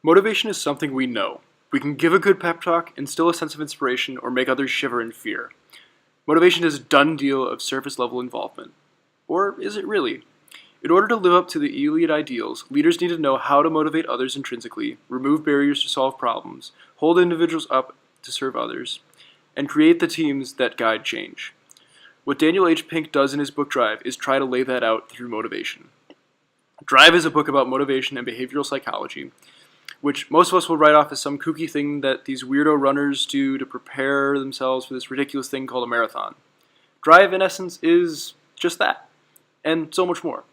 Motivation is something we know. We can give a good pep talk, instill a sense of inspiration, or make others shiver in fear. Motivation is a done deal of surface level involvement. Or is it really? In order to live up to the ELead ideals, leaders need to know how to motivate others intrinsically, remove barriers to solve problems, hold individuals up to serve others, and create the teams that guide change. What Daniel H. Pink does in his book Drive is try to lay that out through motivation. Drive is a book about motivation and behavioral psychology, which most of us will write off as some kooky thing that these weirdo runners do to prepare themselves for this ridiculous thing called a marathon. Drive, in essence, is just that, and so much more.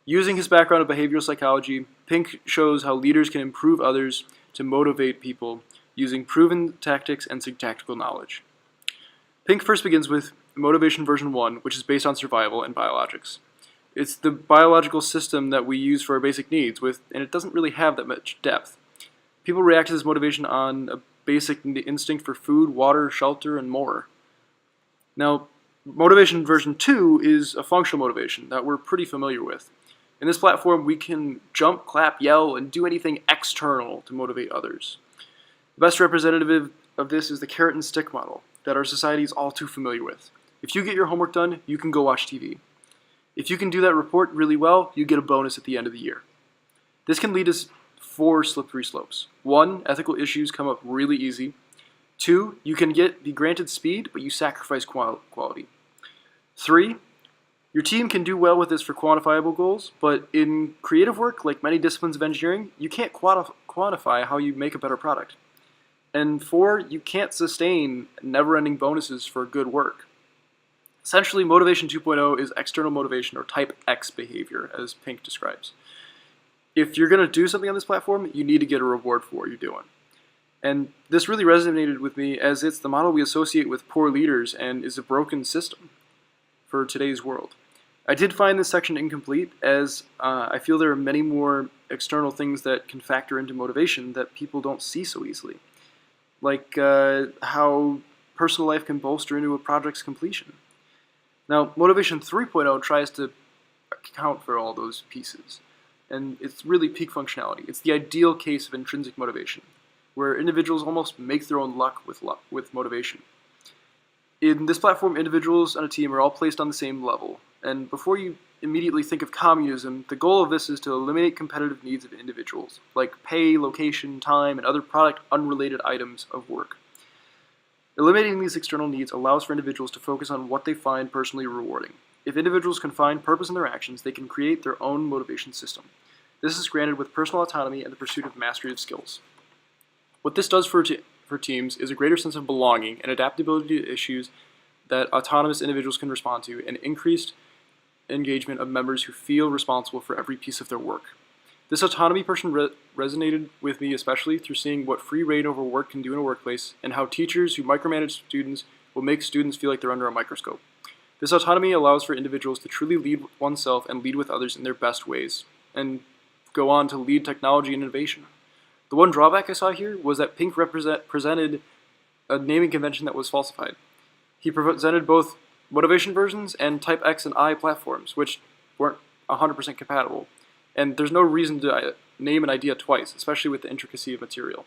Using his background of behavioral psychology, Pink shows how leaders can improve others to motivate people using proven tactics and syntactical knowledge. Pink first begins with Motivation version 1, which is based on survival and biologics. It's the biological system that we use for our basic needs, and it doesn't really have that much depth. People react to this motivation on a basic instinct for food, water, shelter, and more. Now, Motivation version 2 is a functional motivation that we're pretty familiar with. In this platform, we can jump, clap, yell, and do anything external to motivate others. The best representative of this is the carrot and stick model that our society is all too familiar with. If you get your homework done, you can go watch TV. If you can do that report really well, you get a bonus at the end of the year. This can lead us 4 slippery slopes. 1, ethical issues come up really easy. 2, you can be granted speed, but you sacrifice quality. 3, your team can do well with this for quantifiable goals, but in creative work, like many disciplines of engineering, you can't quantify how you make a better product. And 4, you can't sustain never-ending bonuses for good work. Essentially, Motivation 2.0 is external motivation, or type X behavior, as Pink describes. If you're going to do something on this platform, you need to get a reward for what you're doing. And this really resonated with me, as it's the model we associate with poor leaders and is a broken system for today's world. I did find this section incomplete, as I feel there are many more external things that can factor into motivation that people don't see so easily. Like how personal life can bolster into a project's completion. Now, Motivation 3.0 tries to account for all those pieces, and it's really peak functionality. It's the ideal case of intrinsic motivation, where individuals almost make their own luck with motivation. In this platform, individuals on a team are all placed on the same level, and before you immediately think of communism, the goal of this is to eliminate competitive needs of individuals, like pay, location, time, and other product-unrelated items of work. Eliminating these external needs allows for individuals to focus on what they find personally rewarding. If individuals can find purpose in their actions, they can create their own motivation system. This is granted with personal autonomy and the pursuit of mastery of skills. What this does for teams is a greater sense of belonging and adaptability to issues that autonomous individuals can respond to, and increased engagement of members who feel responsible for every piece of their work. This autonomy portion resonated with me especially through seeing what free reign over work can do in a workplace, and how teachers who micromanage students will make students feel like they're under a microscope. This autonomy allows for individuals to truly lead oneself and lead with others in their best ways, and go on to lead technology and innovation. The one drawback I saw here was that Pink presented a naming convention that was falsified. He presented both Motivation versions and Type X and I platforms, which weren't 100% compatible. And there's no reason to name an idea twice, especially with the intricacy of material.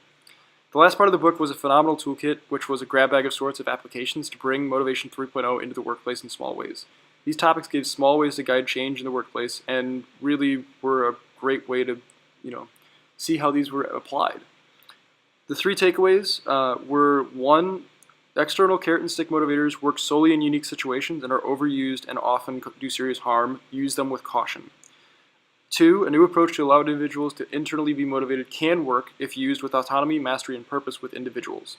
The last part of the book was a phenomenal toolkit, which was a grab bag of sorts of applications to bring Motivation 3.0 into the workplace in small ways. These topics gave small ways to guide change in the workplace, and really were a great way to, see how these were applied. The 3 takeaways were: 1, external carrot and stick motivators work solely in unique situations and are overused and often do serious harm. Use them with caution. 2, a new approach to allow individuals to internally be motivated can work if used with autonomy, mastery, and purpose with individuals.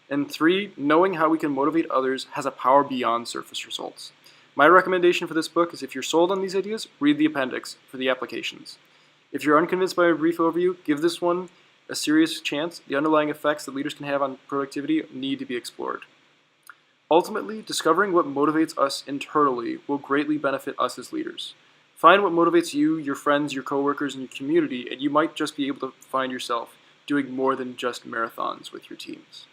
And 3, knowing how we can motivate others has a power beyond surface results. My recommendation for this book is, if you're sold on these ideas, read the appendix for the applications. If you're unconvinced by a brief overview, give this one a serious chance. The underlying effects that leaders can have on productivity need to be explored. Ultimately, discovering what motivates us internally will greatly benefit us as leaders. Find what motivates you, your friends, your coworkers, and your community, and you might just be able to find yourself doing more than just marathons with your teams.